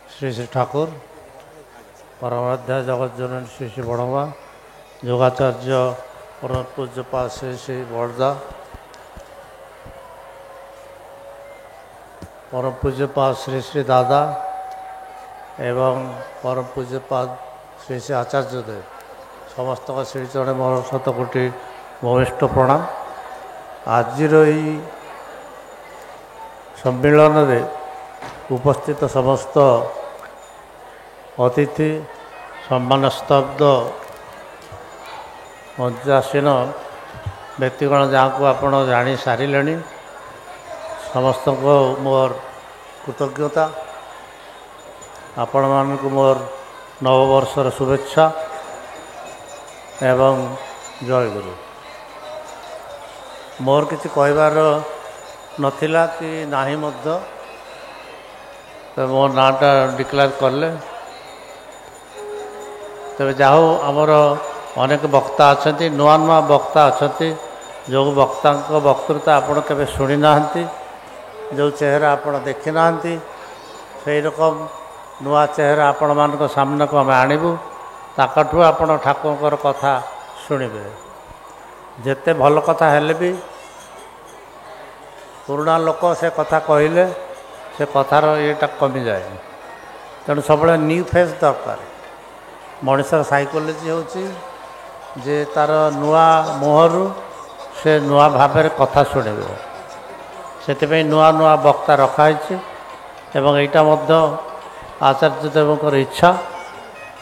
श्री श्री ठाकुर परमाध्याय जगज्जननी श्री श्री बड़मा योगाचार्य परम पूज्यपाद श्री श्री बड़दा परम पूज्यपाद श्री श्री दादा एवं परम पूज्यपाद श्री श्री आचार्य देव समस्त श्रीचरण मोर शतकोटि भूमिष्ठ प्रणाम। आज सम्मेलन रे उपस्थित समस्त अतिथि सम्मान स्तब्ध मंचासीन व्यक्तिगण जहाँ को आपण जानी सारे समस्त को मोर कृतज्ञता आपण मान को मोर नववर्षर शुभेच्छा एवं जय गुरु। मोर किसी कहबार नथिला कि नाही मध्य तो मो नाटा डिक्लेयर कले तेज जाओ आमर अनेक वक्ता अच्छा नुआ नुआ वक्ता अच्छा जो वक्ता वक्तृता आपड़ के शुणी ना जो चेहरा आपड़ देखी ना से रकम नुआ चेहरा आपण मान सामना को आम आणबू ताकठू आपण ठाकुर कथा शुणवे जेते भल कथा हेले भी पुराणा लोक से कथा कहले से कथार येटा कमी जाए तेणु सब न्यू फेस दरकार मनुष्यर साइकोलोजी होची जे तार नुआ मुहरु से नुआ भाव कथा शुणवे से नुआ नुआ वक्ता रखाई एवं यहाँ मध्य आचार्य देवकर इच्छा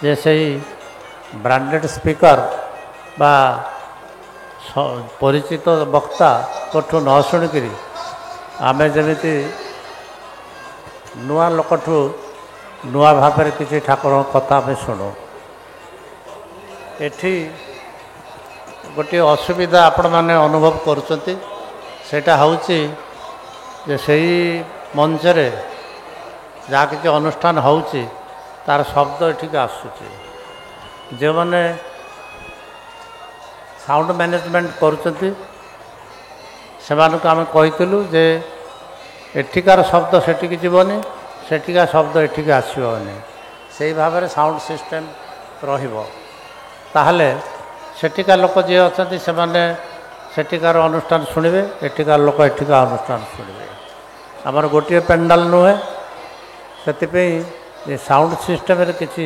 जे से ब्रांडेड स्पीकर बा परिचित वक्ता कोठू न शुणिक आमे जमीती नुआ लोकठू नुआ भाव किसी ठाकुर कथा आम शुणु। एठी गोटे असुविधा आपण मैंने अनुभव करुँच सेटा होची जे सही मंच रे जहाँ किसी अनुष्ठान होची तार शब्द एठिक आसूची जो मैंने साउंड मैनेजमेंट करुँच से आम कहीलु जे एठिकार शब्द सेठिक जीवनी सेठिका शब्द एठिक आसबनी से भाव में साउंड सिस्टम रहिबो ताहले सेठिका लोक जी अच्छा से सेठिकार अनुष्ठान शुणवे एठिकार लोक एठिका अनुष्ठान शुणवे आमर गोटे पेंडाल नुहे से साउंड सिस्टम किसी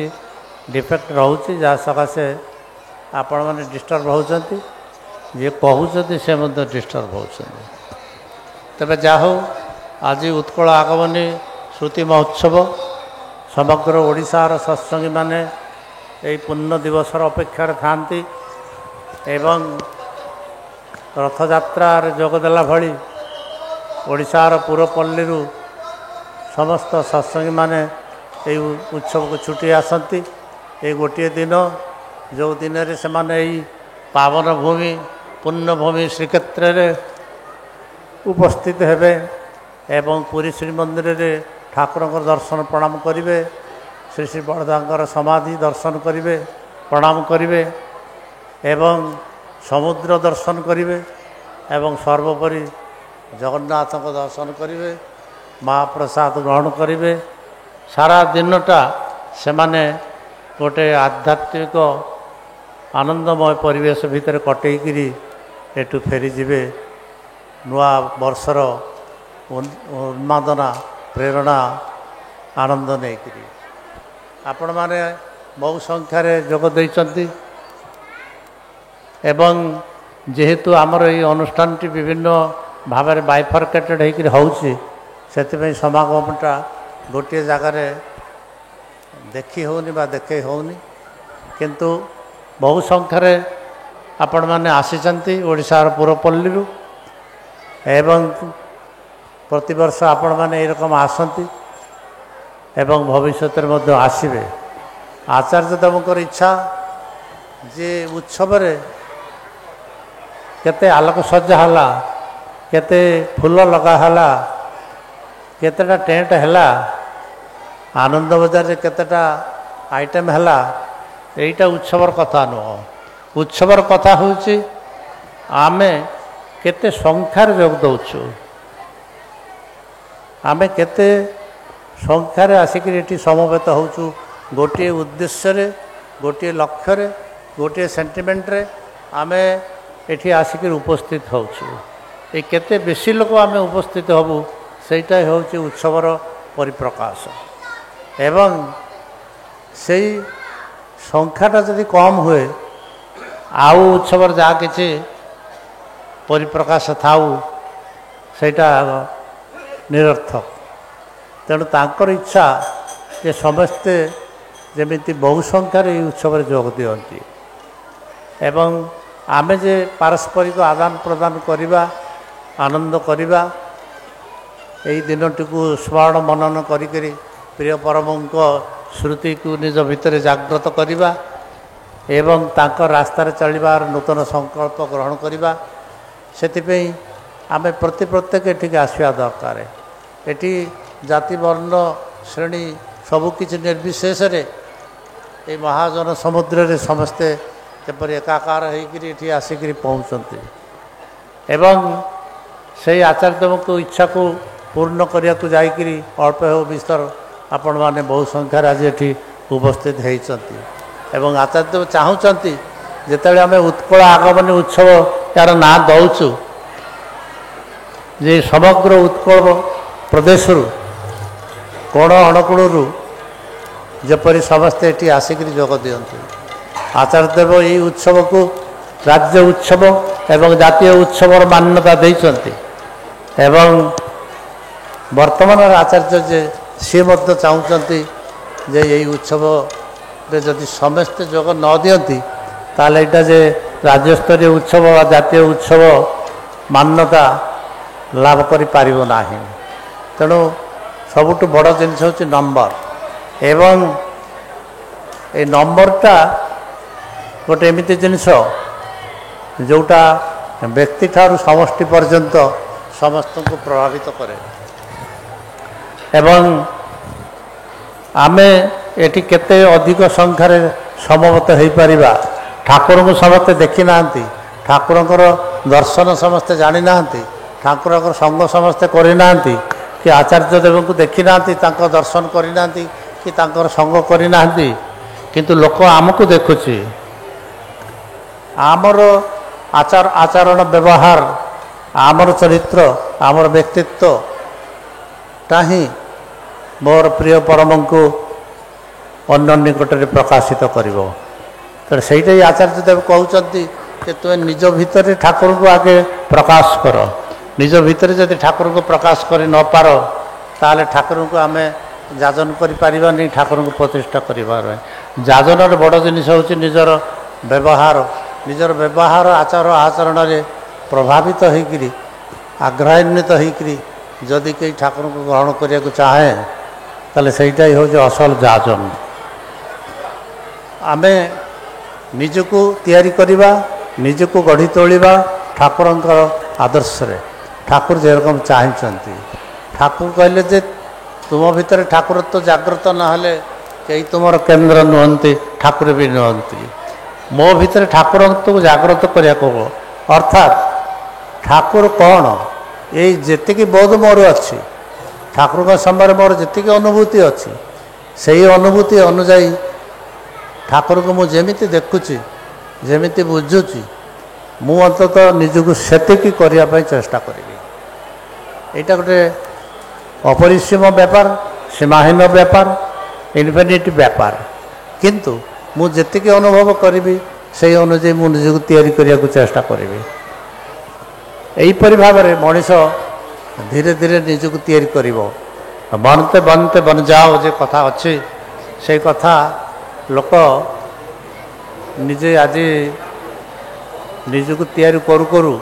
डिफेक्ट रोचे जहाँ सकाशे आपण मैंने डिस्टर्ब होती ये कहते से डिस्टर्ब होती तेरे जाहो आज उत्कल आगमनी श्रुति महोत्सव समग्र ओडिशार सत्संगी माने यही पुण्य दिवसर अपेक्षार थांती एवं रथयात्रा जोगदेला भली ओडिशार पूर्वपल्ली समस्त सत्संगी माने यही उत्सव को छुट्टी आसती ये गोटे दिन जो दिन रे से माने पावन भूमि पुण्य भूमि श्रीक्षेत्र रे उपस्थित हेबे एवं पुरी श्री मंदिर रे ठाकुर दर्शन प्रणाम करिवे श्री श्री बड़दांकर समाधि दर्शन करिवे प्रणाम करिवे एवं समुद्र दर्शन करिवे एवं सर्वोपरि जगन्नाथ को दर्शन करिवे महाप्रसाद ग्रहण करिवे सारा दिनटा से माने गोटे आध्यात्मिक आनंदमय परिवेश भितर कटेकरी एटू फेरी जिवे नुआ वर्षर उन्मादना प्रेरणा आनंद नहीं आपण माने बहु संख्यार जोग देइचंती एवं जेहेतु आमर ये अनुष्ठान टी विभिन्न भाव में बाइफर्केटेड होउची से समागमटा गोटे जगार देखी होनी बा देखे होनी किंतु बहु संख्यार आपण माने आसीचंती ओडिशार पूर्वपल्ली एवं प्रतिवर्ष आपण माने एरकम आसंती एवं भविष्य में आसबे आचार्य देवकर इच्छा जे उत्सव केते आलोक सज्जा हला केते फूल लगा हला केतेटा टेंट हला आनंद बजार केतेटा आइटम हला एटा उत्सवर कथा नुह उत्सवर कथा होची आमे केते संख्यार जोग दउछु आमे केते ସଂଖ୍ୟାରେ ଆସିକରି ଏଠି ସମବେତ ହେଉଛୁ ଗୋଟିଏ ଉଦ୍ଦେଶ୍ୟରେ, ଗୋଟିଏ ଲକ୍ଷ୍ୟରେ, ଗୋଟିଏ ସେଣ୍ଟିମେଣ୍ଟରେ ଆମେ ଏଠି ଆସିକରି ଉପସ୍ଥିତ ହେଉଛୁ। ଏ କେତେ ବେଶୀ ଲୋକ ଆମେ ଉପସ୍ଥିତ ହେବୁ ସେଇଟା ହେଉଛି ଉତ୍ସବର ପରିପ୍ରକାଶ। ଏବଂ ସେଇ ସଂଖ୍ୟାଟା ଯଦି କମ୍ ହୁଏ ଆଉ ଉତ୍ସବର ଯାହା କିଛି ପରିପ୍ରକାଶ ଥାଉ ସେଇଟା ନିରର୍ଥକ। ତେଣୁ ତାଙ୍କର ଇଚ୍ଛା ଯେ ସମସ୍ତେ ଯେମିତି ବହୁ ସଂଖ୍ୟାରେ ଏହି ଉତ୍ସବରେ ଯୋଗ ଦିଅନ୍ତି ଏବଂ ଆମେ ଯେ ପାରସ୍ପରିକ ଆଦାନ ପ୍ରଦାନ କରିବା, ଆନନ୍ଦ କରିବା, ଏହି ଦିନଟିକୁ ସ୍ମରଣ ମନନ କରିକରି ପ୍ରିୟ ପରମଙ୍କ ସ୍ମୃତିକୁ ନିଜ ଭିତରେ ଜାଗ୍ରତ କରିବା ଏବଂ ତାଙ୍କ ରାସ୍ତାରେ ଚାଲିବାର ନୂତନ ସଂକଳ୍ପ ଗ୍ରହଣ କରିବା। ସେଥିପାଇଁ ଆମେ ପ୍ରତ୍ୟେକ ଏଠିକି ଆସିବା ଦରକାର। ଏଠି ଜାତି ବର୍ଣ୍ଣ ଶ୍ରେଣୀ ସବୁକିଛି ନିର୍ବିଶେଷରେ এই ମହାଜନ ସମୁଦ୍ରରେ ସମସ୍ତେ ଯେପରି ଏକାକାର ହୋଇକରି ଏଠି ଆସିକରି ପହଞ୍ଚନ୍ତି ଏବଂ ସେହି ଆଚାର୍ଯ୍ୟଦେବଙ୍କ ଇଚ୍ଛାକୁ ପୂର୍ଣ୍ଣ କରିବାକୁ ଯାଇକରି ଅଳ୍ପ ହେଉ ବିସ୍ତର ଆପଣମାନେ ବହୁ ସଂଖ୍ୟାରେ ଆଜି ଏଠି ଉପସ୍ଥିତ ହୋଇଛନ୍ତି ଏବଂ ଆଚାର୍ଯ୍ୟଦେବ ଚାହୁଁଛନ୍ତି ଯେତେବେଳେ ଆମେ ଉତ୍କଳ ଆଗମନୀ ଉତ୍ସବ ଏହାର ନାଁ ଦେଉଛୁ ଯେ ସମଗ୍ର ଉତ୍କଳ ପ୍ରଦେଶରୁ କୋଣ ଅଣକୋଣରୁ ଯେପରି ସମସ୍ତେ ଏଠି ଆସିକରି ଯୋଗ ଦିଅନ୍ତି। ଆଚାର୍ଯ୍ୟଦେବ ଏହି ଉତ୍ସବକୁ ରାଜ୍ୟ ଉତ୍ସବ ଏବଂ ଜାତୀୟ ଉତ୍ସବର ମାନ୍ୟତା ଦେଇଛନ୍ତି ଏବଂ ବର୍ତ୍ତମାନର ଆଚାର୍ଯ୍ୟ ଯେ ସିଏ ମଧ୍ୟ ଚାହୁଁଛନ୍ତି ଯେ ଏହି ଉତ୍ସବରେ ଯଦି ସମସ୍ତେ ଯୋଗ ନ ଦିଅନ୍ତି ତାହେଲେ ଏଇଟା ଯେ ରାଜ୍ୟସ୍ତରୀୟ ଉତ୍ସବ ବା ଜାତୀୟ ଉତ୍ସବ ମାନ୍ୟତା ଲାଭ କରିପାରିବ ନାହିଁ। ତେଣୁ ସବୁଠୁ ବଡ଼ ଜିନିଷ ହେଉଛି ନମ୍ବର ଏବଂ ଏ ନମ୍ବରଟା ଗୋଟେ ଏମିତି ଜିନିଷ ଯେଉଁଟା ବ୍ୟକ୍ତିଠାରୁ ସମଷ୍ଟି ପର୍ଯ୍ୟନ୍ତ ସମସ୍ତଙ୍କୁ ପ୍ରଭାବିତ କରେ ଏବଂ ଆମେ ଏଠି କେତେ ଅଧିକ ସଂଖ୍ୟାରେ ସମବେତ ହୋଇପାରିବା। ଠାକୁରଙ୍କୁ ସମସ୍ତେ ଦେଖି ନାହାନ୍ତି, ଠାକୁରଙ୍କର ଦର୍ଶନ ସମସ୍ତେ ଜାଣିନାହାନ୍ତି, ଠାକୁରଙ୍କର ସଙ୍ଗ ସମସ୍ତେ କରିନାହାନ୍ତି, କି ଆଚାର୍ଯ୍ୟ ଦେବଙ୍କୁ ଦେଖିନାହାନ୍ତି, ତାଙ୍କ ଦର୍ଶନ କରିନାହାନ୍ତି କି ତାଙ୍କର ସଙ୍ଗ କରିନାହାନ୍ତି, କିନ୍ତୁ ଲୋକ ଆମକୁ ଦେଖୁଛି। ଆମର ଆଚରଣ ବ୍ୟବହାର, ଆମର ଚରିତ୍ର, ଆମର ବ୍ୟକ୍ତିତ୍ୱଟା ହିଁ ମୋର ପ୍ରିୟ ପରମଙ୍କୁ ଅନ୍ୟ ନିକଟରେ ପ୍ରକାଶିତ କରିବ। ତେଣୁ ସେଇଟା ହିଁ ଆଚାର୍ଯ୍ୟ ଦେବ କହୁଛନ୍ତି ଯେ ତୁମେ ନିଜ ଭିତରେ ଠାକୁରଙ୍କୁ ଆଗେ ପ୍ରକାଶ କର। ନିଜ ଭିତରେ ଯଦି ଠାକୁରଙ୍କୁ ପ୍ରକାଶ କରି ନପାର ତାହେଲେ ଠାକୁରଙ୍କୁ ଆମେ ଯାଜନ କରିପାରିବାନି, ଠାକୁରଙ୍କୁ ପ୍ରତିଷ୍ଠା କରିବାର। ଯାଜନର ବଡ଼ ଜିନିଷ ହେଉଛି ନିଜର ବ୍ୟବହାର, ନିଜର ବ୍ୟବହାର ଆଚାର ଆଚରଣରେ ପ୍ରଭାବିତ ହୋଇକରି ଆଗ୍ରହାନ୍ୱିତ ହୋଇକରି ଯଦି କେହି ଠାକୁରଙ୍କୁ ଗ୍ରହଣ କରିବାକୁ ଚାହେଁ ତାହେଲେ ସେଇଟା ହିଁ ହେଉଛି ଅସଲ ଯାଜନ। ଆମେ ନିଜକୁ ତିଆରି କରିବା, ନିଜକୁ ଗଢ଼ି ତୋଳିବା ଠାକୁରଙ୍କର ଆଦର୍ଶରେ। ଠାକୁର ଯେରକମ ଚାହିଁଛନ୍ତି, ଠାକୁର କହିଲେ ଯେ ତୁମ ଭିତରେ ଠାକୁରତ୍ୱ ଜାଗ୍ରତ ନହେଲେ କେହି ତୁମର କେନ୍ଦ୍ର ନୁହନ୍ତି, ଠାକୁର ବି ନୁହନ୍ତି। ମୋ ଭିତରେ ଠାକୁରତ୍ୱକୁ ଜାଗ୍ରତ କରିବାକୁ ହେବ। ଅର୍ଥାତ୍ ଠାକୁର କ'ଣ, ଏଇ ଯେତିକି ବୋଧ ମୋର ଅଛି, ଠାକୁରଙ୍କ ସମୟରେ ମୋର ଯେତିକି ଅନୁଭୂତି ଅଛି, ସେହି ଅନୁଭୂତି ଅନୁଯାୟୀ ଠାକୁରଙ୍କୁ ମୁଁ ଯେମିତି ଦେଖୁଛି, ଯେମିତି ବୁଝୁଛି, ମୁଁ ଅନ୍ତତଃ ନିଜକୁ ସେତିକି କରିବା ପାଇଁ ଚେଷ୍ଟା କରିବି। ଏଇଟା ଗୋଟେ ଅପରିସୀମ ବ୍ୟାପାର, ସୀମାହୀନ ବ୍ୟାପାର, ଇନଫିନିଟ୍ ବ୍ୟାପାର। କିନ୍ତୁ ମୁଁ ଯେତିକି ଅନୁଭବ କରିବି ସେହି ଅନୁଯାୟୀ ମୁଁ ନିଜକୁ ତିଆରି କରିବାକୁ ଚେଷ୍ଟା କରିବି। ଏହିପରି ଭାବରେ ମଣିଷ ଧୀରେ ଧୀରେ ନିଜକୁ ତିଆରି କରିବ। ବନତେ ବନତେ ବନ ଯାଅ ଯେ କଥା ଅଛି, ସେଇ କଥା ଲୋକ ନିଜେ ଆଜି ନିଜକୁ ତିଆରି କରୁ କରୁ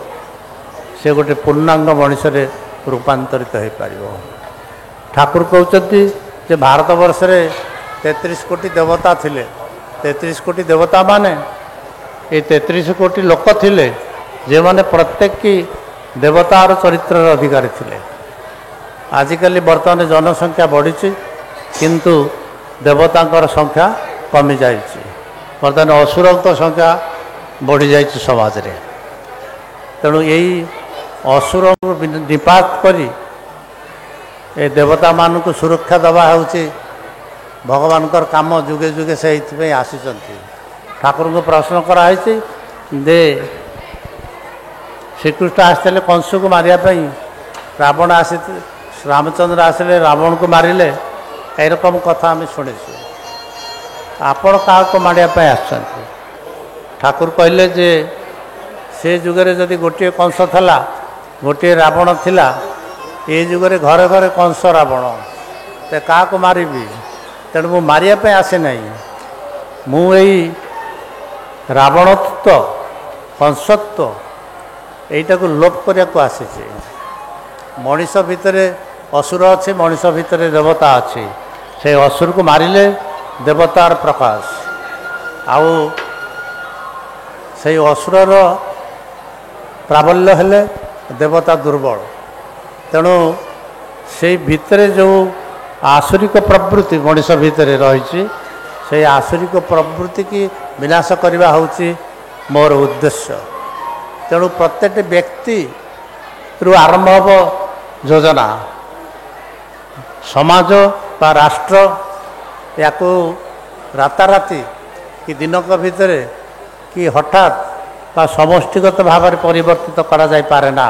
ସେ ଗୋଟେ ପୂର୍ଣ୍ଣାଙ୍ଗ ମଣିଷରେ ରୂପାନ୍ତରିତ ହୋଇପାରିବ। ଠାକୁର କହୁଛନ୍ତି ଯେ ଭାରତବର୍ଷରେ 33 କୋଟି ଦେବତା ଥିଲେ। 33 କୋଟି ଦେବତା ମାନେ ଏ 33 କୋଟି ଲୋକ ଥିଲେ ଯେଉଁମାନେ ପ୍ରତ୍ୟେକ ଦେବତାର ଚରିତ୍ରର ଅଧିକାରୀ ଥିଲେ। ଆଜିକାଲି ବର୍ତ୍ତମାନ ଜନସଂଖ୍ୟା ବଢ଼ିଛି କିନ୍ତୁ ଦେବତାଙ୍କର ସଂଖ୍ୟା କମିଯାଇଛି। ବର୍ତ୍ତମାନ ଅସୁରଙ୍କ ସଂଖ୍ୟା ବଢ଼ିଯାଇଛି ସମାଜରେ। ତେଣୁ ଏଇ ଅସୁରଙ୍କୁ ନିପାତ କରି ଏ ଦେବତାମାନଙ୍କୁ ସୁରକ୍ଷା ଦେବା ହେଉଛି ଭଗବାନଙ୍କର କାମ। ଯୁଗେ ଯୁଗେ ସେ ଏଇଥିପାଇଁ ଆସିଛନ୍ତି। ଠାକୁରଙ୍କୁ ପ୍ରଶ୍ନ କରାହେଇଛି ଯେ ଶ୍ରୀକୃଷ୍ଣ ଆସିଥିଲେ କଂସକୁ ମାରିବା ପାଇଁ, ରାବଣ ରାମଚନ୍ଦ୍ର ଆସିଲେ ରାବଣକୁ ମାରିଲେ, ଏରକମ କଥା ଆମେ ଶୁଣିଛୁ। ଆପଣ କାହାକୁ ମାରିବା ପାଇଁ ଆସିଛନ୍ତି? ଠାକୁର କହିଲେ ଯେ ସେ ଯୁଗରେ ଯଦି ଗୋଟିଏ କଂସ ଥିଲା, ଗୋଟିଏ ରାବଣ ଥିଲା, ଏ ଯୁଗରେ ଘରେ ଘରେ କଂସ ରାବଣ, ତ କାହାକୁ ମାରିବି? ତେଣୁ ମୁଁ ମାରିବା ପାଇଁ ଆସେ ନାହିଁ। ମୁଁ ଏଇ ରାବଣତ୍ୱ କଂସତ୍ୱ ଏଇଟାକୁ ଲୋପ କରିବାକୁ ଆସିଛି। ମଣିଷ ଭିତରେ ଅସୁର ଅଛି, ମଣିଷ ଭିତରେ ଦେବତା ଅଛି। ସେ ଅସୁରକୁ ମାରିଲେ ଦେବତାର ପ୍ରକାଶ, ଆଉ ସେଇ ଅସୁରର ପ୍ରାବଲ୍ୟ ହେଲେ ଦେବତା ଦୁର୍ବଳ। ତେଣୁ ସେଇ ଭିତରେ ଯେଉଁ ଆସୁରିକ ପ୍ରବୃତ୍ତି ମଣିଷ ଭିତରେ ରହିଛି, ସେଇ ଆସୁରିକ ପ୍ରବୃତ୍ତିକି ବିନାଶ କରିବା ହେଉଛି ମୋର ଉଦ୍ଦେଶ୍ୟ। ତେଣୁ ପ୍ରତ୍ୟେକଟି ବ୍ୟକ୍ତିରୁ ଆରମ୍ଭ ହେବ ଯୋଜନା। ସମାଜ ବା ରାଷ୍ଟ୍ର ୟାକୁ ରାତାରାତି କି ଦିନକ ଭିତରେ କି ହଠାତ୍ ବା ସମଷ୍ଟିଗତ ଭାବରେ ପରିବର୍ତ୍ତିତ କରାଯାଇପାରେ ନା।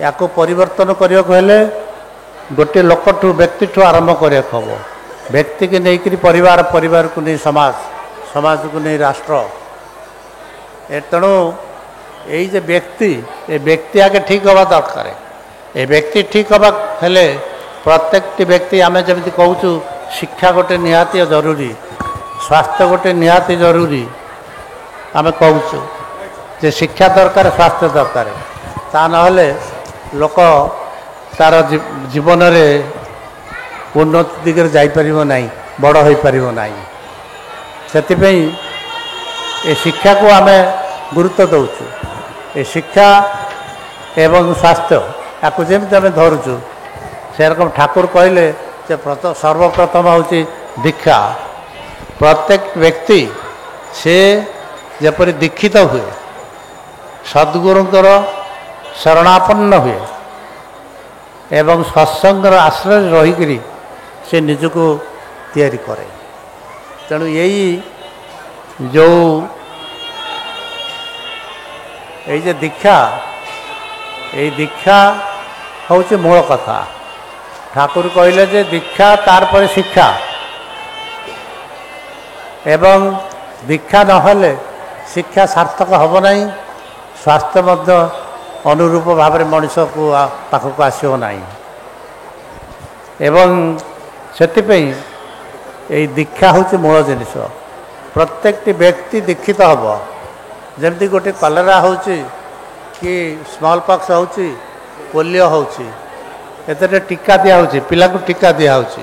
ୟାକୁ ପରିବର୍ତ୍ତନ କରିବାକୁ ହେଲେ ଗୋଟିଏ ଲୋକଠୁ ବ୍ୟକ୍ତିଠୁ ଆରମ୍ଭ କରିବାକୁ ହେବ। ବ୍ୟକ୍ତିକି ନେଇକରି ପରିବାର, ପରିବାରକୁ ନେଇ ସମାଜ, ସମାଜକୁ ନେଇ ରାଷ୍ଟ୍ର। ତେଣୁ ଏଇ ଯେ ବ୍ୟକ୍ତି, ଏ ବ୍ୟକ୍ତି ଆଗେ ଠିକ୍ ହେବା ଦରକାର। ଏ ବ୍ୟକ୍ତି ଠିକ୍ ହେବା ହେଲେ ପ୍ରତ୍ୟେକଟି ବ୍ୟକ୍ତି, ଆମେ ଯେମିତି କହୁଛୁ ଶିକ୍ଷା ଗୋଟେ ନିହାତି ଜରୁରୀ, ସ୍ୱାସ୍ଥ୍ୟ ଗୋଟେ ନିହାତି ଜରୁରୀ। ଆମେ କହୁଛୁ ଯେ ଶିକ୍ଷା ଦରକାର, ସ୍ୱାସ୍ଥ୍ୟ ଦରକାର। ତା ନହେଲେ ଲୋକ ତାର ଜୀବନରେ ଉନ୍ନତି ଦିଗରେ ଯାଇପାରିବ ନାହିଁ, ବଡ଼ ହୋଇପାରିବ ନାହିଁ। ସେଥିପାଇଁ ଏ ଶିକ୍ଷାକୁ ଆମେ ଗୁରୁତ୍ୱ ଦେଉଛୁ। ଏ ଶିକ୍ଷା ଏବଂ ସ୍ୱାସ୍ଥ୍ୟ ୟାକୁ ଯେମିତି ଆମେ ଧରୁଛୁ, ସେରକମ ଠାକୁର କହିଲେ ଯେ ସର୍ବପ୍ରଥମ ହେଉଛି ଦୀକ୍ଷା। ପ୍ରତ୍ୟେକ ବ୍ୟକ୍ତି ସେ ଯେପରି ଦୀକ୍ଷିତ ହୁଏ, ସଦ୍ଗୁରୁଙ୍କର ଶରଣାପନ୍ନ ହୁଏ ଏବଂ ସତ୍ସଙ୍ଗର ଆଶ୍ରୟରେ ରହିକରି ସେ ନିଜକୁ ତିଆରି କରେ। ତେଣୁ ଏଇ ଯେ ଦୀକ୍ଷା, ଏଇ ଦୀକ୍ଷା ହେଉଛି ମୂଳ କଥା। ଠାକୁର କହିଲେ ଯେ ଦୀକ୍ଷା ତାର ପରେ ଶିକ୍ଷା, ଏବଂ ଦୀକ୍ଷା ନହେଲେ ଶିକ୍ଷା ସାର୍ଥକ ହେବ ନାହିଁ, ସ୍ୱାସ୍ଥ୍ୟ ମଧ୍ୟ ଅନୁରୂପ ଭାବରେ ମଣିଷକୁ ପାଖକୁ ଆସିବ ନାହିଁ। ଏବଂ ସେଥିପାଇଁ ଏଇ ଦୀକ୍ଷା ହେଉଛି ମୂଳ ଜିନିଷ। ପ୍ରତ୍ୟେକଟି ବ୍ୟକ୍ତି ଦୀକ୍ଷିତ ହେବ। ଯେମିତି ଗୋଟିଏ କଲେରା ହେଉଛି କି ସ୍ମଲ୍ ପକ୍ସ ହେଉଛି, ପୋଲିଓ ହେଉଛି, ଏଥିରେ ଟୀକା ଦିଆହେଉଛି, ପିଲାକୁ ଟୀକା ଦିଆହେଉଛି।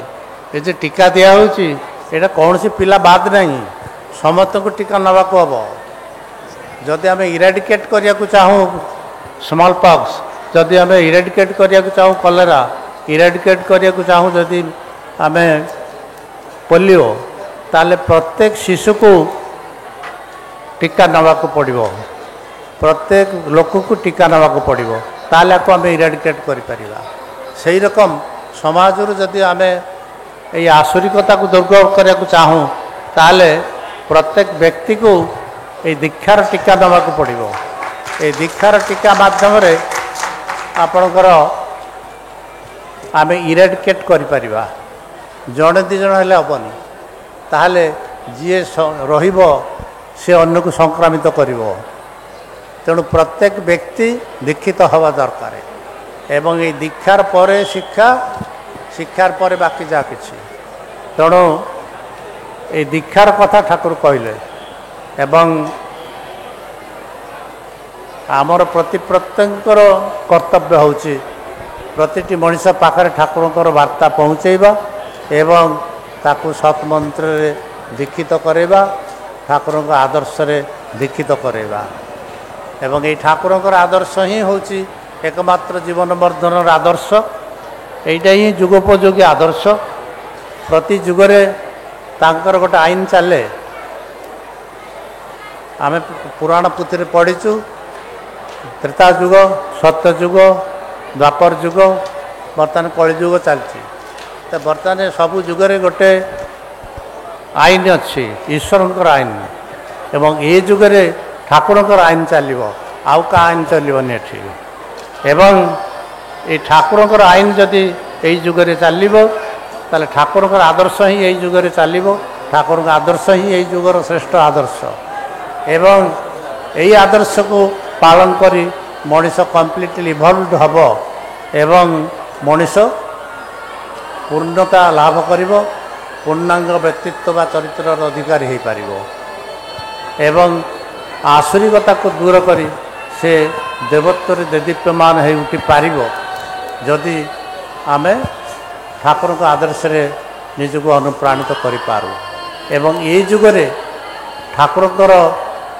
ଏ ଯେ ଟୀକା ଦିଆହେଉଛି, ଏଇଟା କୌଣସି ପିଲା ବାଦ ନାହିଁ, ସମସ୍ତଙ୍କୁ ଟୀକା ନେବାକୁ ହେବ। ଯଦି ଆମେ ଇରାଡିକେଟ୍ କରିବାକୁ ଚାହୁଁ ସ୍ମଲ୍ ପକ୍ସ, ଯଦି ଆମେ ଇରାଡିକେଟ୍ କରିବାକୁ ଚାହୁଁ କଲେରା, ଇରାଡିକେଟ୍ କରିବାକୁ ଚାହୁଁ ଯଦି ଆମେ ପୋଲିଓ, ତାହେଲେ ପ୍ରତ୍ୟେକ ଶିଶୁକୁ ଟୀକା ନେବାକୁ ପଡ଼ିବ, ପ୍ରତ୍ୟେକ ଲୋକକୁ ଟୀକା ନେବାକୁ ପଡ଼ିବ। ତାହେଲେ ଆକୁ ଆମେ ଇରାଡିକେଟ୍ କରିପାରିବା। ସେହି ରକମ ସମାଜରୁ ଯଦି ଆମେ ଏଇ ଆସୁରିକତାକୁ ଦୂର କରିବାକୁ ଚାହୁଁ, ତାହେଲେ ପ୍ରତ୍ୟେକ ବ୍ୟକ୍ତିକୁ ଏଇ ଦୀକ୍ଷାର ଟୀକା ଦେବାକୁ ପଡ଼ିବ। এই ଦୀକ୍ଷାର ଟୀକା ମାଧ୍ୟମରେ ଆପଣଙ୍କର ଆମେ ଇରାଡିକେଟ୍ କରିପାରିବା। ଜଣେ ଦୁଇ ଜଣ ହେଲେ ହେବନି, ତାହେଲେ ଯିଏ ରହିବ ସେ ଅନ୍ୟକୁ ସଂକ୍ରାମିତ କରିବ। ତେଣୁ ପ୍ରତ୍ୟେକ ବ୍ୟକ୍ତି ଦୀକ୍ଷିତ ହେବା ଦରକାର। ଏବଂ এই ଦୀକ୍ଷାର ପରେ ଶିକ୍ଷା, ଶିକ୍ଷାର ପରେ ବାକି ଯାହା କିଛି। ତେଣୁ এই ଦୀକ୍ଷାର କଥା ଠାକୁର କହିଲେ। ଏବଂ ଆମର ପ୍ରତ୍ୟେକଙ୍କର କର୍ତ୍ତବ୍ୟ ହେଉଛି ପ୍ରତିଟି ମଣିଷ ପାଖରେ ଠାକୁରଙ୍କର ବାର୍ତ୍ତା ପହଞ୍ଚାଇବା ଏବଂ ତାକୁ ସତ୍ ମନ୍ତ୍ରରେ ଦୀକ୍ଷିତ କରାଇବା, ଠାକୁରଙ୍କ ଆଦର୍ଶରେ ଦୀକ୍ଷିତ କରାଇବା। ଏବଂ এই ଠାକୁରଙ୍କର ଆଦର୍ଶ ହିଁ ହେଉଛି ଏକମାତ୍ର ଜୀବନ ବର୍ଦ୍ଧନର ଆଦର୍ଶ। এইটা ହିଁ ଯୁଗୋପଯୋଗୀ ଆଦର୍ଶ। ପ୍ରତି ଯୁଗରେ ତାଙ୍କର ଗୋଟେ ଆଇନ ଚାଲେ। ଆମେ ପୁରାଣ ପୁଥିରେ ପଢ଼ିଛୁ, ତ୍ରେତା ଯୁଗ, ସତ୍ୟ ଯୁଗ, ଦ୍ୱାପର ଯୁଗ, ବର୍ତ୍ତମାନ କଳିଯୁଗ ଚାଲିଛି। ତ ବର୍ତ୍ତମାନ ସବୁ ଯୁଗରେ ଗୋଟେ ଆଇନ ଅଛି, ଈଶ୍ୱରଙ୍କର ଆଇନ, ଏବଂ ଏ ଯୁଗରେ ଠାକୁରଙ୍କର ଆଇନ ଚାଲିବ, ଆଉ କାହା ଆଇନ ଚାଲିବନି ଏଠି। ଏବଂ এই ଠାକୁରଙ୍କର ଆଇନ ଯଦି ଏଇ ଯୁଗରେ ଚାଲିବ ତାହେଲେ ଠାକୁରଙ୍କର ଆଦର୍ଶ ହିଁ ଏଇ ଯୁଗରେ ଚାଲିବ। ଠାକୁରଙ୍କ ଆଦର୍ଶ ହିଁ ଏଇ ଯୁଗର ଶ୍ରେଷ୍ଠ ଆଦର୍ଶ। ଏବଂ ଏହି ଆଦର୍ଶକୁ ପାଳନ କରି ମଣିଷ କମ୍ପ୍ଲିଟଲି ଇଭଲ୍ଭ ହେବ ଏବଂ ମଣିଷ ପୂର୍ଣ୍ଣତା ଲାଭ କରିବ, ପୂର୍ଣ୍ଣାଙ୍ଗ ବ୍ୟକ୍ତିତ୍ୱ ବା ଚରିତ୍ରର ଅଧିକାରୀ ହୋଇପାରିବ ଏବଂ ଆସୁରିକତାକୁ ଦୂର କରି ସେ ଦେବତ୍ୱରେ ଦେଦୀପ୍ୟମାନ ହୋଇ ଉଠିପାରିବ ଯଦି ଆମେ ଠାକୁରଙ୍କ ଆଦର୍ଶରେ ନିଜକୁ ଅନୁପ୍ରାଣିତ କରିପାରୁ। ଏବଂ ଏଇ ଯୁଗରେ ଠାକୁରଙ୍କର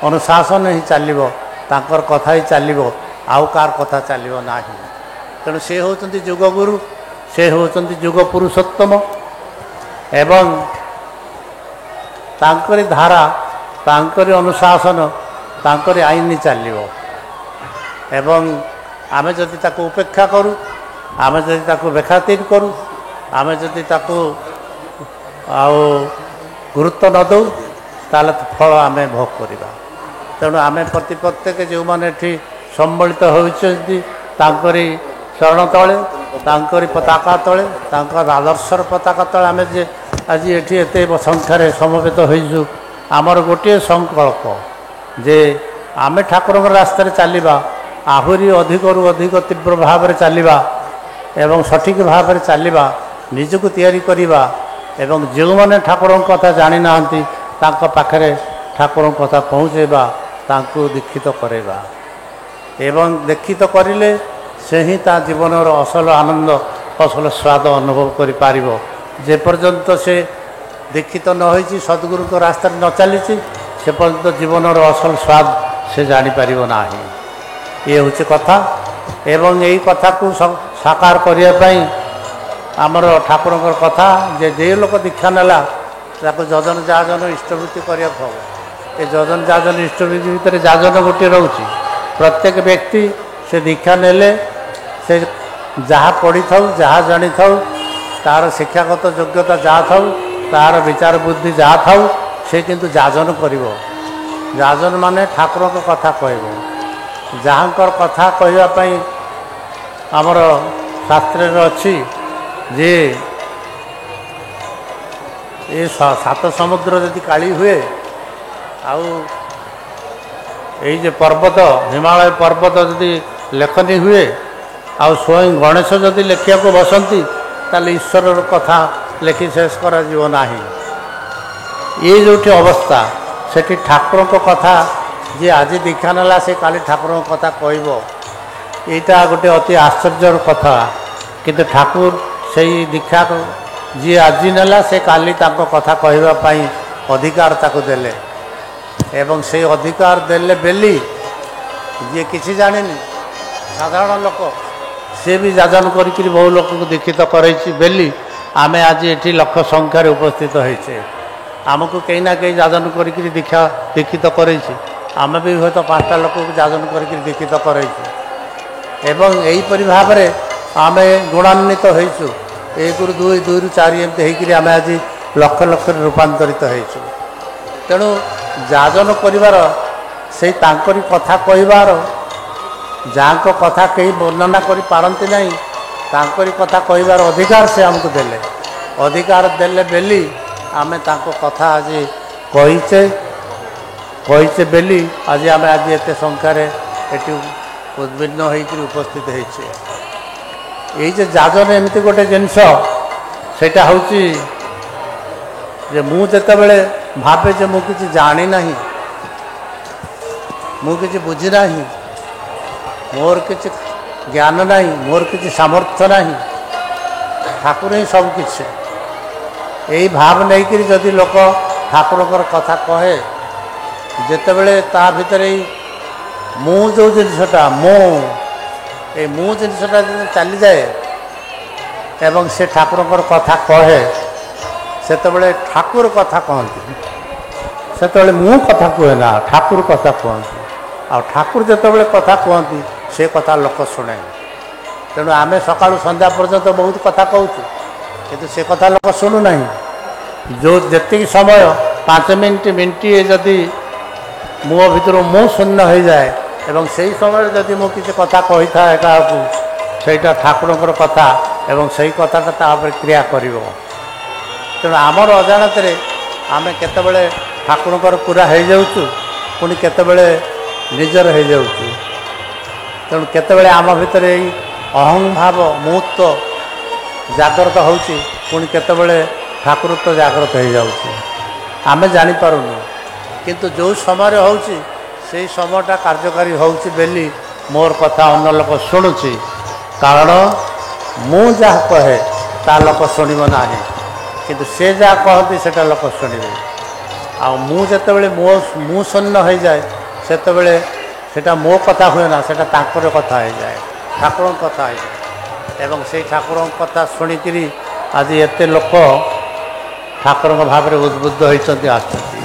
ଅନୁଶାସନ ହିଁ ଚାଲିବ, ତାଙ୍କର କଥା ହିଁ ଚାଲିବ, ଆଉ କାହାର କଥା ଚାଲିବ ନାହିଁ। ତେଣୁ ସେ ହେଉଛନ୍ତି ଯୁଗଗୁରୁ, ସେ ହେଉଛନ୍ତି ଯୁଗ ପୁରୁଷୋତ୍ତମ ଏବଂ ତାଙ୍କରି ଧାରା, ତାଙ୍କରି ଅନୁଶାସନ, ତାଙ୍କରି ଆଇନ ଚାଲିବ। ଏବଂ ଆମେ ଯଦି ତାକୁ ଉପେକ୍ଷା କରୁ, ଆମେ ଯଦି ତାକୁ ବେଖାତିର କରୁ, ଆମେ ଯଦି ତାକୁ ଆଉ ଗୁରୁତ୍ୱ ନ ଦେଉ ତାହେଲେ ଫଳ ଆମେ ଭୋଗ କରିବା। ତେଣୁ ଆମେ ପ୍ରତ୍ୟେକ ଯେଉଁମାନେ ଏଠି ସମ୍ମିଳିତ ହେଉଛନ୍ତି ତାଙ୍କରି ଚରଣ ତଳେ, ତାଙ୍କରି ପତାକା ତଳେ, ତାଙ୍କର ଆଦର୍ଶର ପତାକା ତଳେ ଆମେ ଯେ ଆଜି ଏଠି ଏତେ ସଂଖ୍ୟାରେ ସମବେତ ହୋଇଛୁ, ଆମର ଗୋଟିଏ ସଂକଳ୍ପ ଯେ ଆମେ ଠାକୁରଙ୍କ ରାସ୍ତାରେ ଚାଲିବା, ଆହୁରି ଅଧିକରୁ ଅଧିକ ତୀବ୍ର ଭାବରେ ଚାଲିବା ଏବଂ ସଠିକ୍ ଭାବରେ ଚାଲିବା, ନିଜକୁ ତିଆରି କରିବା ଏବଂ ଯେଉଁମାନେ ଠାକୁରଙ୍କ କଥା ଜାଣିନାହାନ୍ତି ତାଙ୍କ ପାଖରେ ଠାକୁରଙ୍କ କଥା ପହଞ୍ଚାଇବା, ତାଙ୍କୁ ଦୀକ୍ଷିତ କରାଇବା ଏବଂ ଦୀକ୍ଷିତ କରିଲେ ସେ ହିଁ ତା ଜୀବନର ଅସଲ ଆନନ୍ଦ, ଅସଲ ସ୍ୱାଦ ଅନୁଭବ କରିପାରିବ। ଯେପର୍ଯ୍ୟନ୍ତ ସେ ଦୀକ୍ଷିତ ନ ହୋଇଛି, ସଦ୍ଗୁରୁଙ୍କ ରାସ୍ତାରେ ନ ଚାଲିଛି, ସେ ପର୍ଯ୍ୟନ୍ତ ଜୀବନର ଅସଲ ସ୍ୱାଦ ସେ ଜାଣିପାରିବ ନାହିଁ। ଇଏ ହେଉଛି କଥା। ଏବଂ ଏହି କଥାକୁ ସାକାର କରିବା ପାଇଁ ଆମର ଠାକୁରଙ୍କର କଥା ଯେ ଯେଉଁ ଲୋକ ଦୀକ୍ଷା ନେଲା ତାକୁ ଯଜନ ଯାଜନ ଇଷ୍ଟବୃତ୍ତି କରିବାକୁ ହେବ। ଏ ଯଜନ ଯାଜନ ଇଷ୍ଟବୃତ୍ତି ଭିତରେ ଯାଜନ ଗୋଟିଏ ରହୁଛି। ପ୍ରତ୍ୟେକ ବ୍ୟକ୍ତି ସେ ଦୀକ୍ଷା ନେଲେ ସେ ଯାହା ପଢ଼ିଥାଉ, ଯାହା ଜାଣିଥାଉ, ତାର ଶିକ୍ଷାଗତ ଯୋଗ୍ୟତା ଯାହା ଥାଉ, ତାର ବିଚାର ବୁଦ୍ଧି ଯାହା ଥାଉ, ସେ କିନ୍ତୁ ଯାଜନ କରିବ। ଯାଜନ ମାନେ ଠାକୁରଙ୍କ କଥା କହିବ। ଯାହାଙ୍କର କଥା କହିବା ପାଇଁ ଆମର ଶାସ୍ତ୍ରରେ ଅଛି ଯେ ଏ ସାତ ସମୁଦ୍ର ଯଦି କାଳି ହୁଏ, ଆଉ ଏଇ ଯେ ପର୍ବତ, ହିମାଳୟ ପର୍ବତ ଯଦି ଲେଖନୀ ହୁଏ, ଆଉ ସ୍ୱୟଂ ଗଣେଶ ଯଦି ଲେଖିବାକୁ ବସନ୍ତି ତାହେଲେ ଈଶ୍ୱରର କଥା ଲେଖି ଶେଷ କରାଯିବ ନାହିଁ। ଇଏ ଯେଉଁଠି ଅବସ୍ଥା, ସେଠି ଠାକୁରଙ୍କ କଥା ଯିଏ ଆଜି ଦୀକ୍ଷା ନେଲା ସେ କାଲି ଠାକୁରଙ୍କ କଥା କହିବ। ଏଇଟା ଗୋଟେ ଅତି ଆଶ୍ଚର୍ଯ୍ୟର କଥା। କିନ୍ତୁ ଠାକୁର ସେଇ ଦୀକ୍ଷା ଯିଏ ଆଜି ନେଲା ସେ କାଲି ତାଙ୍କ କଥା କହିବା ପାଇଁ ଅଧିକାର ତାକୁ ଦେଲେ ଏବଂ ସେଇ ଅଧିକାର ଦେଲେ ବୋଲି ଯିଏ କିଛି ଜାଣିନି ସାଧାରଣ ଲୋକ ସେ ବି ଯାଜନ କରିକିରି ବହୁ ଲୋକଙ୍କୁ ଦୀକ୍ଷିତ କରାଇଛି ବୋଲି ଆମେ ଆଜି ଏଠି ଲକ୍ଷ ସଂଖ୍ୟାରେ ଉପସ୍ଥିତ ହୋଇଛେ। ଆମକୁ କେହି ନା କେହି ଯାଜନ କରିକିରି ଦୀକ୍ଷିତ କରାଇଛି। ଆମେ ବି ହୁଏତ 5ଟା ଲୋକଙ୍କୁ ଯାଜନ କରିକିରି ଦୀକ୍ଷିତ କରାଇଛୁ ଏବଂ ଏହିପରି ଭାବରେ ଆମେ ଗୁଣାନ୍ୱିତ ହୋଇଛୁ। 1ରୁ 2, 2ରୁ 4 ଏମିତି ହେଇକରି ଆମେ ଆଜି ଲକ୍ଷ ଲକ୍ଷରେ ରୂପାନ୍ତରିତ ହୋଇଛୁ। ତେଣୁ ଯାଜନ କରିବାର, ସେଇ ତାଙ୍କରି କଥା କହିବାର, ଯାହାଙ୍କ କଥା କେହି ବର୍ଣ୍ଣନା କରିପାରନ୍ତି ନାହିଁ, ତାଙ୍କରି କଥା କହିବାର ଅଧିକାର ସେ ଆମକୁ ଦେଲେ। ଅଧିକାର ଦେଲେ ବୋଲି ଆମେ ତାଙ୍କ କଥା ଆଜି କହିଛେ ବୋଲି ଆଜି ଆମେ ଆଜି ଏତେ ସଂଖ୍ୟାରେ ଏଠି ଉଦ୍ଭିନ୍ନ ହୋଇକରି ଉପସ୍ଥିତ ହୋଇଛେ। ଏଇ ଯେ ଯାଜନ ଏମିତି ଗୋଟେ ଜିନିଷ, ସେଇଟା ହେଉଛି ଯେ ମୁଁ ଯେତେବେଳେ ଭାବେ ଯେ ମୁଁ କିଛି ଜାଣିନାହିଁ, ମୁଁ କିଛି ବୁଝିନାହିଁ, ମୋର କିଛି ଜ୍ଞାନ ନାହିଁ, ମୋର କିଛି ସାମର୍ଥ୍ୟ ନାହିଁ, ଠାକୁର ହିଁ ସବୁକିଛି, ଏଇ ଭାବ ନେଇକରି ଯଦି ଲୋକ ଠାକୁରଙ୍କର କଥା କହେ, ଯେତେବେଳେ ତା ଭିତରେ ଏଇ ମୁଁ ଯେଉଁ ଜିନିଷଟା, ଏଇ ମୁଁ ଜିନିଷଟା ଯଦି ଚାଲିଯାଏ ଏବଂ ସେ ଠାକୁରଙ୍କର କଥା କହେ, ସେତେବେଳେ ଠାକୁର କଥା କହନ୍ତି। ସେତେବେଳେ ମୁଁ କଥା କୁହେ ନା, ଠାକୁର କଥା କୁହନ୍ତି। ଆଉ ଠାକୁର ଯେତେବେଳେ କଥା କୁହନ୍ତି ସେ କଥା ଲୋକ ଶୁଣେ। ତେଣୁ ଆମେ ସକାଳୁ ସନ୍ଧ୍ୟା ପର୍ଯ୍ୟନ୍ତ ବହୁତ କଥା କହୁଛୁ, କିନ୍ତୁ ସେ କଥା ଲୋକ ଶୁଣୁନାହିଁ। ଯେଉଁ ଯେତିକି ସମୟ 5 ମିନିଟ୍ ମିନିଟିଏ ଯଦି ମୋ ଭିତରୁ ମୁଁ ଶୂନ୍ୟ ହୋଇଯାଏ ଏବଂ ସେହି ସମୟରେ ଯଦି ମୁଁ କିଛି କଥା କହିଥାଏ କାହାକୁ, ସେଇଟା ଠାକୁରଙ୍କର କଥା ଏବଂ ସେଇ କଥାଟା ତା ଉପରେ କ୍ରିୟା କରିବ। ତେଣୁ ଆମର ଅଜାଣତରେ ଆମେ କେତେବେଳେ ଠାକୁରଙ୍କର ପୁରା ହେଇଯାଉଛୁ, ପୁଣି କେତେବେଳେ ନିଜର ହେଇଯାଉଛୁ। ତେଣୁ କେତେବେଳେ ଆମ ଭିତରେ ଏଇ ଅହଂଭାବ ମୁହୂର୍ତ୍ତ ଜାଗ୍ରତ ହେଉଛି, ପୁଣି କେତେବେଳେ ଠାକୁରତ୍ୱ ଜାଗ୍ରତ ହେଇଯାଉଛି, ଆମେ ଜାଣିପାରୁନୁ। କିନ୍ତୁ ଯେଉଁ ସମୟରେ ହେଉଛି ସେଇ ସମୟଟା କାର୍ଯ୍ୟକାରୀ ହେଉଛି ବୋଲି ମୋର କଥା ଅନ୍ୟ ଲୋକ ଶୁଣୁଛି। କାରଣ ମୁଁ ଯାହା କହେ ତା ଲୋକ ଶୁଣିବ ନାହିଁ, କିନ୍ତୁ ସେ ଯାହା କହନ୍ତି ସେଇଟା ଲୋକ ଶୁଣିବେ। ଆଉ ମୁଁ ଯେତେବେଳେ ମୁଁ ଶୂନ୍ୟ ହୋଇଯାଏ, ସେତେବେଳେ ସେଇଟା ମୋ କଥା ହୁଏ ନା, ସେଇଟା ତାଙ୍କର କଥା ହୋଇଯାଏ, ଠାକୁରଙ୍କ କଥା ହୋଇଯାଏ। ଏବଂ ସେଇ ଠାକୁରଙ୍କ କଥା ଶୁଣିକିରି ଆଜି ଏତେ ଲୋକ ଠାକୁରଙ୍କ ଭାବରେ ଉଦ୍ବୁଦ୍ଧ ହୋଇଛନ୍ତି, ଆସୁଛନ୍ତି।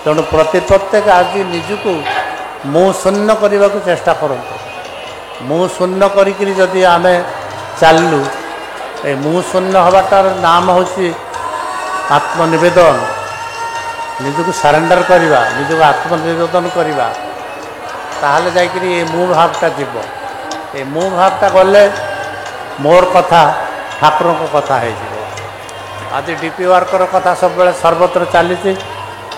ତେଣୁ ପ୍ରତ୍ୟେକ ଆଜି ନିଜକୁ ମୁଁ ଶୂନ୍ୟ କରିବାକୁ ଚେଷ୍ଟା କରନ୍ତୁ। ମୁଁ ଶୂନ୍ୟ କରିକିରି ଯଦି ଆମେ ଚାଲିଲୁ, ଏ ମୁଁ ଶୂନ୍ୟ ହେବାଟାର ନାମ ହେଉଛି ଆତ୍ମନିବେଦନ। ନିଜକୁ ସାରେଣ୍ଡର କରିବା, ନିଜକୁ ଆତ୍ମନିବେଦନ କରିବା, ତାହେଲେ ଯାଇକରି ଏ ମୁଁ ଭାବଟା ଯିବ। ଏ ମୁଁ ଭାବଟା ଗଲେ ମୋର କଥା ଠାକୁରଙ୍କ କଥା ହେଇଯିବ। ଆଜି ଡିପି ୱାର୍କର କଥା ସବୁବେଳେ ସର୍ବତ୍ର ଚାଲିଛି,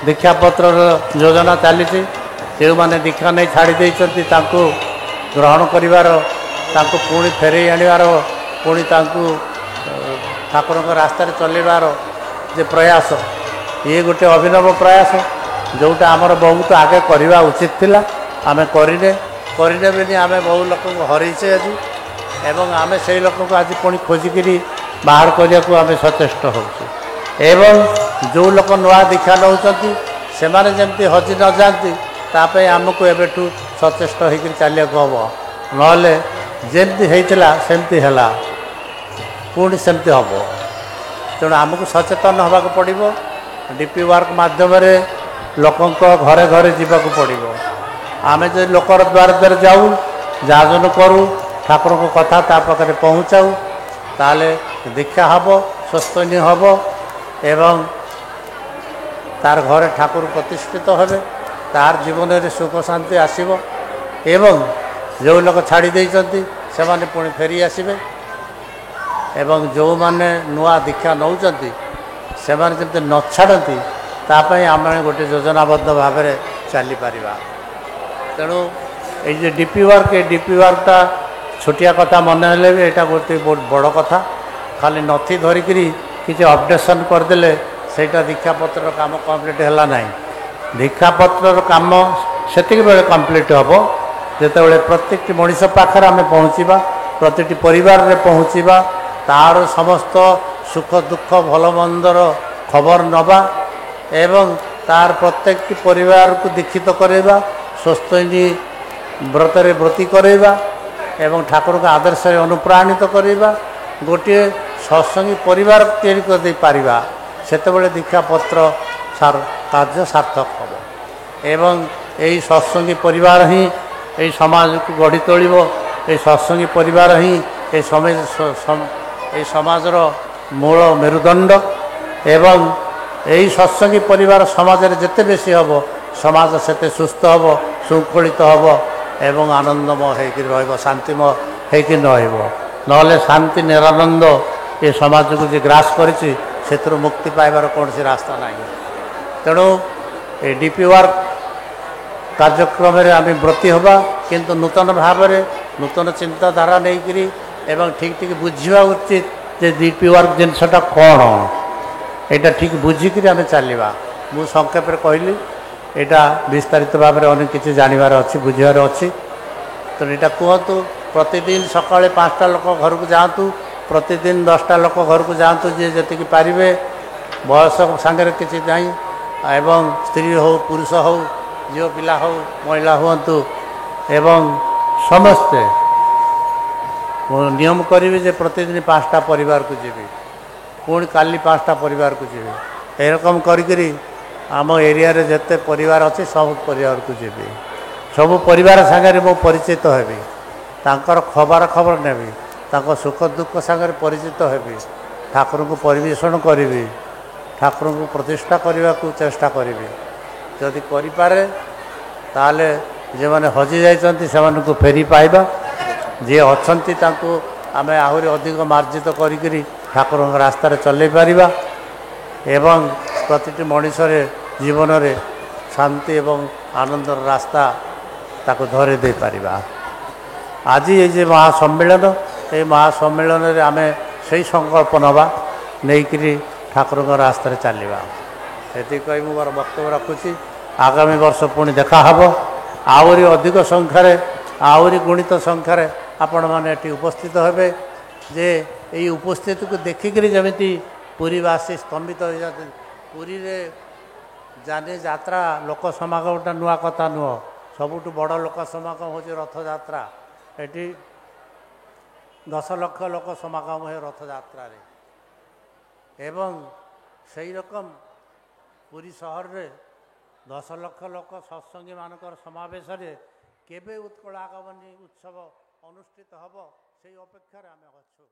ଦୀକ୍ଷାପତ୍ରର ଯୋଜନା ଚାଲିଛି। ଯେଉଁମାନେ ଦୀକ୍ଷା ନେଇ ଛାଡ଼ି ଦେଇଛନ୍ତି ତାଙ୍କୁ ଗ୍ରହଣ କରିବାର, ତାଙ୍କୁ ପୁଣି ଫେରେଇ ଆଣିବାର, ପୁଣି ତାଙ୍କୁ ଠାକୁରଙ୍କ ରାସ୍ତାରେ ଚଲେଇବାର ଯେ ପ୍ରୟାସ, ଇଏ ଗୋଟେ ଅଭିନବ ପ୍ରୟାସ, ଯେଉଁଟା ଆମର ବହୁତ ଆଗେ କରିବା ଉଚିତ ଥିଲା। ଆମେ କରିନେ ବୋଲି ଆମେ ବହୁ ଲୋକଙ୍କୁ ହରେଇଛେ ଆଜି, ଏବଂ ଆମେ ସେଇ ଲୋକଙ୍କୁ ଆଜି ପୁଣି ଖୋଜିକିରି ବାହାର କରିବାକୁ ଆମେ ସଚେଷ୍ଟ ହେଉଛୁ। ଏବଂ ଯେଉଁ ଲୋକ ନୂଆ ଦୀକ୍ଷା ନେଉଛନ୍ତି ସେମାନେ ଯେମିତି ହଜି ନ ଯାଆନ୍ତି, ତା ପାଇଁ ଆମକୁ ଏବେଠୁ ସଚେଷ୍ଟ ହୋଇକରି ଚାଲିବାକୁ ହେବ। ନହେଲେ ଯେମିତି ହେଇଥିଲା ସେମିତି ହେଲା, ପୁଣି ସେମିତି ହେବ। ତେଣୁ ଆମକୁ ସଚେତନ ହେବାକୁ ପଡ଼ିବ। ଡିପି ୱାର୍କ ମାଧ୍ୟମରେ ଲୋକଙ୍କ ଘରେ ଘରେ ଯିବାକୁ ପଡ଼ିବ। ଆମେ ଯଦି ଲୋକର ଦ୍ୱାର ଯାଉ, ଯାଜନ କରୁ, ଠାକୁରଙ୍କ କଥା ତା ପାଖରେ ପହଞ୍ଚାଉ, ତାହେଲେ ଦୀକ୍ଷା ହେବ, ସ୍ୱସ୍ତନୀ ହେବ ଏବଂ ତାର ଘରେ ଠାକୁର ପ୍ରତିଷ୍ଠିତ ହେବେ, ତାର ଜୀବନରେ ସୁଖ ଶାନ୍ତି ଆସିବ। ଏବଂ ଯେଉଁ ଲୋକ ଛାଡ଼ି ଦେଇଛନ୍ତି ସେମାନେ ପୁଣି ଫେରି ଆସିବେ। ଏବଂ ଯେଉଁମାନେ ନୂଆ ଦୀକ୍ଷା ନେଉଛନ୍ତି ସେମାନେ ଯେମିତି ନ ଛାଡ଼ନ୍ତି, ତା ପାଇଁ ଆମେ ଗୋଟେ ଯୋଜନାବଦ୍ଧ ଭାବରେ ଚାଲିପାରିବା। ତେଣୁ ଏଇ ଯେ ଡିପି ୱାର୍କ, ଏ ଡିପି ୱାର୍କଟା ଛୋଟିଆ କଥା ମନେ ହେଲେ ବି ଏଇଟା ଗୋଟେ ବହୁତ ବଡ଼ କଥା। ଖାଲି ନଥି ଧରିକିରି କିଛି ଅପଡେସନ୍ କରିଦେଲେ ସେଇଟା ଦୀକ୍ଷାପତ୍ରର କାମ କମ୍ପ୍ଲିଟ୍ ହେଲା ନାହିଁ। ଦୀକ୍ଷାପତ୍ରର କାମ ସେତିକି ବେଳେ କମ୍ପ୍ଲିଟ୍ ହେବ ଯେତେବେଳେ ପ୍ରତ୍ୟେକଟି ମଣିଷ ପାଖରେ ଆମେ ପହଞ୍ଚିବା, ପ୍ରତିଟି ପରିବାରରେ ପହଞ୍ଚିବା, ତାର ସମସ୍ତ ସୁଖ ଦୁଃଖ ଭଲ ମନ୍ଦର ଖବର ନେବା ଏବଂ ତାର ପ୍ରତ୍ୟେକଟି ପରିବାରକୁ ଦୀକ୍ଷିତ କରାଇବା, ସ୍ୱସ୍ତୟିନୀ ବ୍ରତରେ ବ୍ରତୀ କରାଇବା ଏବଂ ଠାକୁରଙ୍କ ଆଦର୍ଶରେ ଅନୁପ୍ରାଣିତ କରାଇବା, ଗୋଟିଏ ସତ୍ସଙ୍ଗୀ ପରିବାର ତିଆରି କରିଦେଇପାରିବା। ସେତେବେଳେ ଦୀକ୍ଷାପତ୍ର କାର୍ଯ୍ୟ ସାର୍ଥକ ହେବ ଏବଂ ଏହି ସତ୍ସଙ୍ଗୀ ପରିବାର ହିଁ ଏହି ସମାଜକୁ ଗଢ଼ି ତୋଳିବ। ଏହି ସତ୍ସଙ୍ଗୀ ପରିବାର ହିଁ ଏହି ସମାଜର ମୂଳ ମେରୁଦଣ୍ଡ ଏବଂ ଏହି ସତ୍ସଙ୍ଗୀ ପରିବାର ସମାଜରେ ଯେତେ ବେଶୀ ହେବ, ସମାଜ ସେତେ ସୁସ୍ଥ ହେବ, ଶୃଙ୍ଖଳିତ ହେବ ଏବଂ ଆନନ୍ଦମୟ ହେଇକି ରହିବ, ଶାନ୍ତିମୟ ହେଇକି ରହିବ। ନହେଲେ ଶାନ୍ତି ନିରାନନ୍ଦ ଏ ସମାଜକୁ ଯେ ଗ୍ରାସ କରିଛି, ସେଥିରୁ ମୁକ୍ତି ପାଇବାର କୌଣସି ରାସ୍ତା ନାହିଁ। ତେଣୁ ଏ ଡିପି ୱାର୍କ କାର୍ଯ୍ୟକ୍ରମରେ ଆମେ ବ୍ରତୀ ହେବା, କିନ୍ତୁ ନୂତନ ଭାବରେ ନୂତନ ଚିନ୍ତାଧାରା ନେଇକରି ଏବଂ ଠିକ୍ ବୁଝିବା ଉଚିତ ଯେ ଡିପି ୱାର୍କ ଜିନିଷଟା କ'ଣ, ଏଇଟା ଠିକ୍ ବୁଝିକିରି ଆମେ ଚାଲିବା। ମୁଁ ସଂକ୍ଷେପରେ କହିଲି, ଏଇଟା ବିସ୍ତାରିତ ଭାବରେ ଅନେକ କିଛି ଜାଣିବାର ଅଛି, ବୁଝିବାର ଅଛି। ତେଣୁ ଏଇଟା କୁହନ୍ତୁ, ପ୍ରତିଦିନ ସକାଳେ 5ଟା ଲୋକ ଘରକୁ ଯାଆନ୍ତୁ, ପ୍ରତିଦିନ 10ଟା ଲୋକ ଘରକୁ ଯାଆନ୍ତୁ, ଯିଏ ଯେତିକି ପାରିବେ। ବୟସ ସାଙ୍ଗରେ କିଛି ନାହିଁ ଏବଂ ସ୍ତ୍ରୀ ହେଉ, ପୁରୁଷ ହେଉ, ଝିଅ ପିଲା ହେଉ, ମହିଳା ହୁଅନ୍ତୁ ଏବଂ ସମସ୍ତେ ନିୟମ କରିବେ ଯେ ପ୍ରତିଦିନ 5ଟା ପରିବାରକୁ ଯିବି, ପୁଣି କାଲି 5ଟା ପରିବାରକୁ ଯିବି। ଏରକମ କରିକିରି ଆମ ଏରିଆରେ ଯେତେ ପରିବାର ଅଛି ସବୁ ପରିବାରକୁ ଯିବି, ସବୁ ପରିବାର ସାଙ୍ଗରେ ମୁଁ ପରିଚିତ ହେବି, ତାଙ୍କର ଖବର ନେବି ତାଙ୍କ ସୁଖ ଦୁଃଖ ସାଙ୍ଗରେ ପରିଚିତ ହେବି, ଠାକୁରଙ୍କୁ ପରିବେଷଣ କରିବି, ଠାକୁରଙ୍କୁ ପ୍ରତିଷ୍ଠା କରିବାକୁ ଚେଷ୍ଟା କରିବି। ଯଦି କରିପାରେ ତାହେଲେ ଯେଉଁମାନେ ହଜିଯାଇଛନ୍ତି ସେମାନଙ୍କୁ ଫେରି ପାଇବା, ଯିଏ ଅଛନ୍ତି ତାଙ୍କୁ ଆମେ ଆହୁରି ଅଧିକ ମାର୍ଜିତ କରିକିରି ଠାକୁରଙ୍କ ରାସ୍ତାରେ ଚଲେଇ ପାରିବା ଏବଂ ପ୍ରତିଟି ମଣିଷରେ ଜୀବନରେ ଶାନ୍ତି ଏବଂ ଆନନ୍ଦର ରାସ୍ତା ତାକୁ ଧରେଇ ଦେଇପାରିବା। ଆଜି ଏ ଯେ ମହାସମ୍ମିଳନ, এই ମହାସମ୍ମିଳନରେ ଆମେ ସେଇ ସଂକଳ୍ପ ନେବା, ନେଇକରି ଠାକୁରଙ୍କ ରାସ୍ତାରେ ଚାଲିବା। ଏତିକି କହି ମୁଁ ମୋର ବକ୍ତବ୍ୟ ରଖୁଛି। ଆଗାମୀ ବର୍ଷ ପୁଣି ଦେଖାହେବ, ଆହୁରି ଅଧିକ ସଂଖ୍ୟାରେ, ଆହୁରି ଗୁଣିତ ସଂଖ୍ୟାରେ ଆପଣମାନେ ଏଠି ଉପସ୍ଥିତ ହେବେ। ଯେ ଏଇ ଉପସ୍ଥିତିକୁ ଦେଖିକରି ଯେମିତି ପୁରୀବାସୀ ସ୍ତମ୍ଭିତ ହୋଇଯାନ୍ତି। ପୁରୀରେ ଯାନି ଯାତ୍ରା ଲୋକ ସମାଗମଟା ନୂଆ କଥା ନୁହଁ, ସବୁଠୁ ବଡ଼ ଲୋକ ସମାଗମ ହେଉଛି ରଥଯାତ୍ରା। ଏଠି 10 ଲକ୍ଷ ଲୋକ ସମାଗମ ହୁଏ ରଥଯାତ୍ରାରେ ଏବଂ ସେହି ରକମ ପୁରୀ ସହରରେ 10 ଲକ୍ଷ ଲୋକ ସତ୍ସଙ୍ଗୀମାନଙ୍କର ସମାବେଶରେ କେବେ ଉତ୍କଳ ଆଗମନୀ ଉତ୍ସବ ଅନୁଷ୍ଠିତ ହେବ, ସେହି ଅପେକ୍ଷାରେ ଆମେ ଅଛୁ।